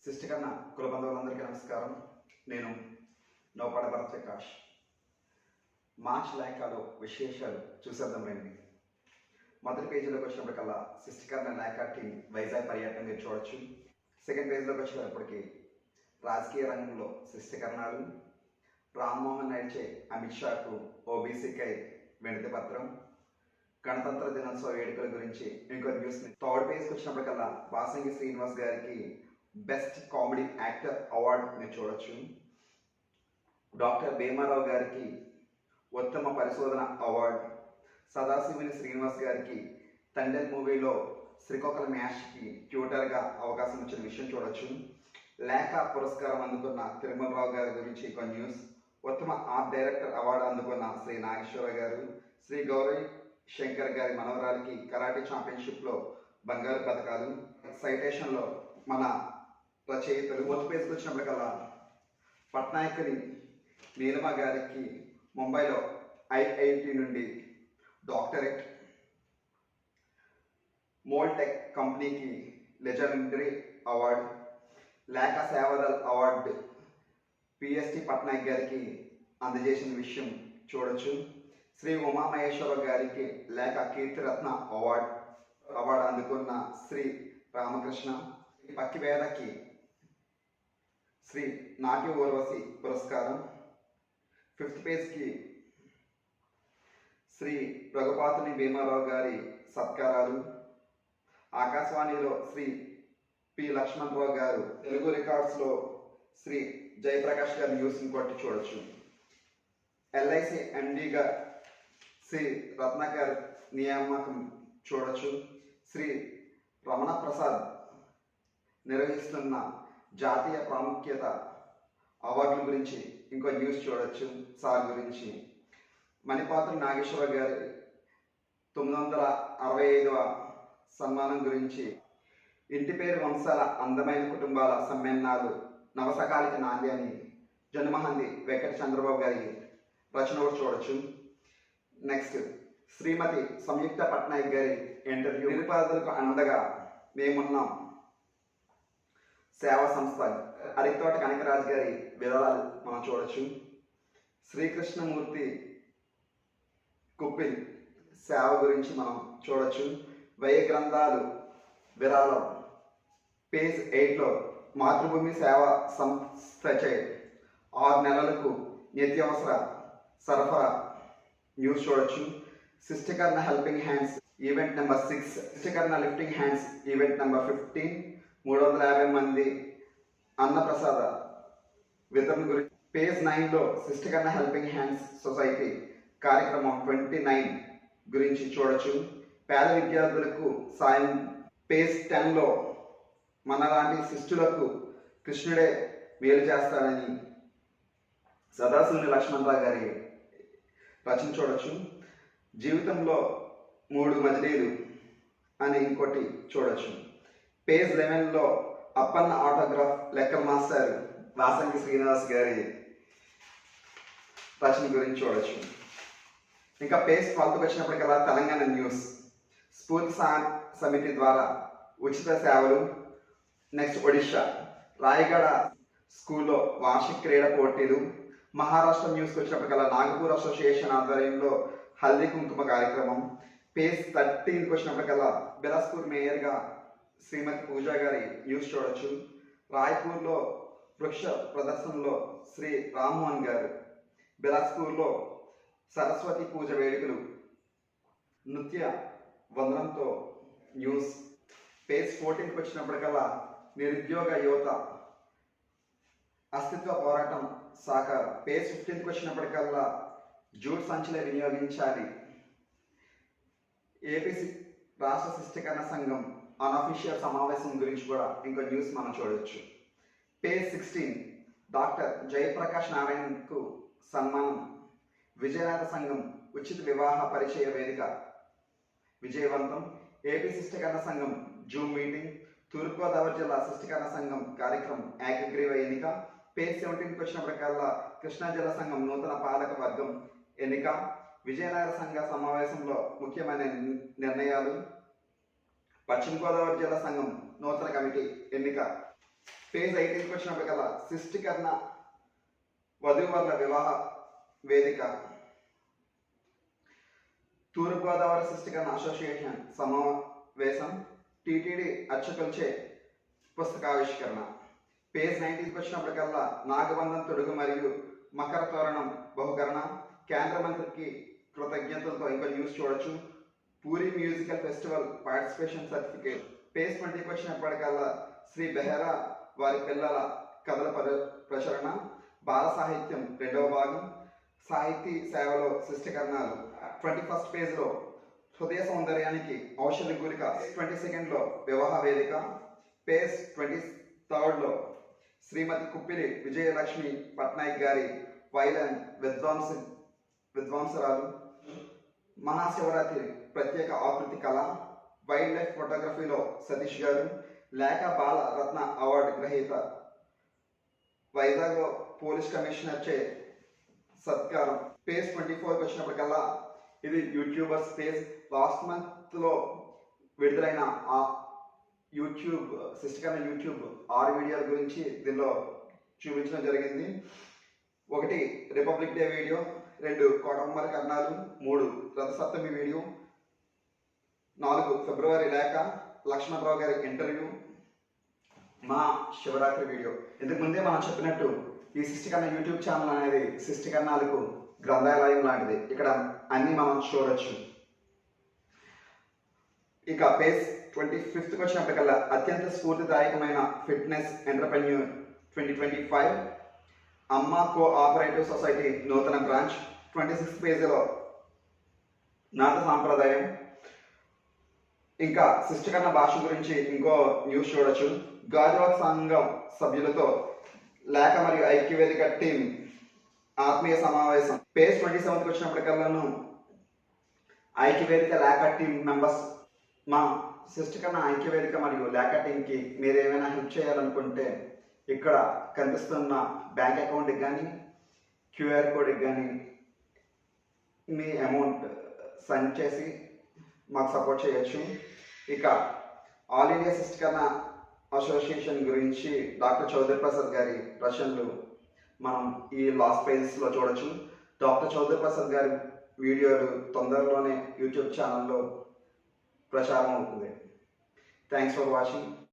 శిష్టికరణ కుల బంధువులందరికీ నమస్కారం. నేను నౌపాడ భరత్ ప్రకాష్. మార్చ్ లేఖలో విశేషాలు చూసేద్దాం రండి. మొదటి పేజీలోకి వచ్చినప్పటికల్లా శిష్టికరణ లేఖ టీం వైజాగ్ పర్యటన మీరు చూడొచ్చు. సెకండ్ పేజీలోకి వచ్చేటప్పటికి రాజకీయ రంగంలో శిష్టికరణాలు, రామ్మోహన్ నడిచే అమిత్ షాకు ఓబీసీకై వినతి పత్రం, గణతంత్ర దినోత్సవ వేడుకల గురించి ఇంకో న్యూస్. థర్డ్ పేజ్కి వచ్చినప్పటికల్లా వాసంగి శ్రీనివాస్ గారికి బెస్ట్ కామెడీ యాక్టర్ అవార్డు మీరు చూడొచ్చు. డాక్టర్ భీమారావు గారికి ఉత్తమ పరిశోధన అవార్డు, సదాశివుని శ్రీనివాస్ గారికి తండెల్ మూవీలో శ్రీకాకుళం మ్యాచ్కి ట్యూటర్గా అవకాశం ఇచ్చిన విషయం చూడొచ్చు. లేఖ పురస్కారం అందుకున్న తిరుమలరావు గారి గురించి ఒక న్యూస్. ఉత్తమ ఆర్ట్ డైరెక్టర్ అవార్డు అందుకున్న శ్రీ నాగేశ్వర గారు, శ్రీ గౌరీ శంకర్ గారి మనవరాలికి కరాటే ఛాంపియన్షిప్లో బంగారు పథకాలు. సైటేషన్లో మన రచయితలు. మొదటి పేజ్కి వచ్చినప్పటికల్లా పట్నాయకుని నీలమ గారికి ముంబైలో ఐఐటి నుండి డాక్టరేట్, మోల్టెక్ కంపెనీకి లెజెండరీ అవార్డు, లేఖ సేవాదల్ అవార్డు పిఎస్టి పట్నాయక్ గారికి అందజేసిన విషయం చూడొచ్చు. శ్రీ ఉమామహేశ్వర గారికి లేఖ కీర్తిరత్న అవార్డు అందుకున్న శ్రీ రామకృష్ణ. పక్కివేదకి శ్రీ నాట్య ఊర్వశి పురస్కారం. ఫిఫ్త్ పేజ్కి శ్రీ రఘుపాతుని భీమారావు గారి సత్కారాలు. ఆకాశవాణిలో శ్రీ పి లక్ష్మణరావు గారు, తెలుగు రికార్డ్స్లో శ్రీ జయప్రకాష్ గారి న్యూస్ ఇంకోటి చూడొచ్చు. ఎల్ఐసి ఎండిగా శ్రీ రత్నాకర్ నియామకం చూడొచ్చు. శ్రీ రమణ ప్రసాద్ నిర్వహిస్తున్న జాతీయ ప్రాముఖ్యత అవార్డుల గురించి ఇంకో న్యూస్ చూడొచ్చు. సార్ గురించి మణిపాత్ర నాగేశ్వర గారి 965వ సన్మానం గురించి, ఇంటి పేరు వంశాల అందమైన కుటుంబాల సమ్మేళనాలు నవసకాలిక నాంది అని జన్మహంది వెంకట చంద్రబాబు గారి రచన కూడా చూడొచ్చు. నెక్స్ట్ శ్రీమతి సంయుక్త పట్నాయక్ గారి ఇంటర్వ్యూ. నిరుపేదలకు అండగా మేమున్నాం సేవా సంస్థ, అరితోట కనకరాజు గారి వివరాలు మనం చూడొచ్చు. శ్రీకృష్ణమూర్తి కుప్పిల్ సేవ గురించి మనం చూడొచ్చు. వెయ్యి గ్రంథాలు విరాళం పేజ్ 8లో మాతృభూమి సేవా సంస్థచే 6 నెలలకు నిత్యావసర సరఫరా న్యూస్ చూడొచ్చు. శిష్టికరణ హెల్పింగ్ హ్యాండ్స్ ఈవెంట్ నెంబర్ 6, శిష్టికరణ లిఫ్టింగ్ హ్యాండ్స్ ఈవెంట్ నెంబర్ 15, 350 మంది అన్నప్రసాద వితరణ గురించి పేజ్ 9లో శిష్టికరణ హెల్పింగ్ హ్యాండ్స్ సొసైటీ కార్యక్రమం 29 గురించి చూడొచ్చు. పేద విద్యార్థులకు సాయం పేజ్ 10లో మనలాంటి శిష్యులకు కృష్ణుడే మేలు చేస్తారని సదాశివుని లక్ష్మణరావు గారి రచన చూడొచ్చు. జీవితంలో 3 మజిలీలు అని ఇంకోటి చూడొచ్చు. పేజ్ 11లో అప్పన్న ఆటోగ్రాఫ్ లెక్కల మాస్టర్ వాసంగి శ్రీనివాస్ గారి రచన గురించి చూడొచ్చు. ఇంకా పేజ్ 12కి వచ్చినప్పటికల్లా తెలంగాణ న్యూస్. స్ఫూర్తి సమితి ద్వారా ఉచిత సేవలు. నెక్స్ట్ ఒడిషా రాయగడ స్కూల్లో వార్షిక క్రీడా పోటీలు. మహారాష్ట్ర న్యూస్కి వచ్చినప్పటికల్లా నాగపూర్ అసోసియేషన్ ఆధ్వర్యంలో హల్దీ కుంకుమ కార్యక్రమం. పేజ్ 13కి వచ్చినప్పటికల్లా బిలాస్పూర్ మేయర్గా శ్రీమతి పూజా గారి న్యూస్ చూడొచ్చు. రాయ్పూర్లో వృక్ష ప్రదర్శనలో శ్రీ రామ్మోహన్ గారు. బిలాస్పూర్లో సరస్వతి పూజ వేడుకలు నృత్య వందనంతో న్యూస్. పేజ్ 14కి వచ్చినప్పటికల్లా నిరుద్యోగ యువత అస్తిత్వ పోరాటం సాకారం. పేజ్ 15కి వచ్చినప్పటికల్లా జూట్ సంచులే వినియోగించాలి. ఏపీ రాష్ట్ర శిష్టికరణ సంఘం అన్అఫీషియల్ సమావేశం గురించి కూడా ఇంకో న్యూస్ మనం చూడొచ్చు. పేజ్ 16 డాక్టర్ జయప్రకాష్ నారాయణకు సన్మానం. విజయనాథ సంఘం ఉచిత వివాహ పరిచయ వేదిక విజయవంతం. ఏపీ శిష్టికరణ సంఘం జూమ్ మీటింగ్. తూర్పుగోదావరి జిల్లా శిష్టికరణ సంఘం కార్యక్రమం ఏకగ్రీవ ఎన్నిక. పేజ్ 17కి వచ్చినప్పటికల్లా కృష్ణా జిల్లా సంఘం నూతన పాలక వర్గం ఎన్నిక. విజయనగర సంఘ సమావేశంలో ముఖ్యమైన నిర్ణయాలు. పశ్చిమ గోదావరి జిల్లా సంఘం నూతన కమిటీ ఎన్నిక. పేజ్ 18కి వచ్చినప్పటికల్లా శిష్టీకరణ వధూవరుల వివాహ వేదిక. తూర్పుగోదావరి శిష్టీకరణ అసోసియేషన్ సమావేశం. టీటీడీ అచ్చకొల్చే పుస్తకావిష్కరణ. పేజ్ 19కి వచ్చినప్పటికల్లా నాగబంధం తొడుగు మరియు మకర తోరణం బహుకరణ. కేంద్ర మంత్రికి కృతజ్ఞతలతో ఇంకో న్యూస్ చూడొచ్చు. Puri musical festival participation certificate. Page 20కి వచ్చినప్పటికల్లా శ్రీ బెహరా వారి పిల్లల కథల ప్రచురణ. బాల సాహిత్యం 2వ భాగం. సాహితీ సేవలో శిష్టీకరణాలు. 21st పేజ్లో హృదయ సౌందర్యానికి ఔషధ గురిక. 22nd వివాహ వేదిక. పేజ్ 23లో శ్రీమతి కుప్పిలి విజయలక్ష్మి పట్నాయక్ గారి వైలన్ విద్వాంసరాలు. మహాశివరాత్రి ప్రత్యేక ఆకృతి కళ. వైల్డ్ లైఫ్ ఫోటోగ్రఫీలో సతీష్ గారు. లేఖ బాల రత్న అవార్డు గ్రహీత. వైజాగ్లో పోలీస్ కమిషనర్ చే సత్కారం. పేజ్ 24కి వచ్చినప్పటికల్లా ఇది యూట్యూబర్స్ పేజ్. లాస్ట్ మంత్లో విడుదలైన ఆ యూట్యూబ్ శిష్టీకరణ యూట్యూబ్ 6 వీడియోల గురించి దీనిలో చూపించడం జరిగింది. 1 republic day video, 2 కోటమ్మల కర్ణాలు, 3 Rathasaptami video, 4 ఫిబ్రవరి లేఖ, లక్ష్మణరావు గారి ఇంటర్వ్యూ, మా శివరాత్రి వీడియో. ఇంతకు ముందే మనం చెప్పినట్టు ఈ శిష్టీకరణ యూట్యూబ్ ఛానల్ అనేది శిష్టీకరణాలకు గ్రంథాలయం లాంటిది. ఇక్కడ అన్ని మనం చూడొచ్చు. ఇక పేజ్ 25కి వచ్చినప్పటికల్లా అత్యంత స్ఫూర్తిదాయకమైన ఫిట్నెస్ ఎంటర్‌ప్రెన్యూర్ 2025 అమ్మ కోఆపరేటివ్ సొసైటీ నూతన బ్రాంచ్. 26th పేజీలో నాట సాంప్రదాయం. ఇంకా శిష్టీకరణ భాష గురించి ఇంకో న్యూస్ చూడొచ్చు. గాజువాక సంఘం సభ్యులతో లేఖ మరియు ఐక్యవేదిక టీం ఆత్మీయ సమావేశం. పేజ్ 27కి వచ్చినప్పటికల్లాను ఐక్యవేదిక లేఖ టీం మెంబర్స్. మా శిష్టీకరణ ఐక్యవేదిక మరియు లేఖ టీంకి మీరు ఏమైనా హెల్ప్ చేయాలనుకుంటే ఇక్కడ కనిపిస్తున్న బ్యాంక్ అకౌంట్కి కానీ క్యూఆర్ కోడ్కి కానీ మీ అమౌంట్ సెండ్ చేసి మాకు సపోర్ట్ చేయొచ్చు. ఇక ఆల్ ఇండియా శిష్టీకరణ అసోసియేషన్ గురించి డాక్టర్ చౌదరి ప్రసాద్ గారి రచనలు మనం ఈ లాస్ట్ పేజెస్లో చూడొచ్చు. డాక్టర్ చౌదరి ప్రసాద్ గారి వీడియోలు తొందరలోనే యూట్యూబ్ ఛానల్లో ప్రచారం అవుతుంది. Thanks for watching.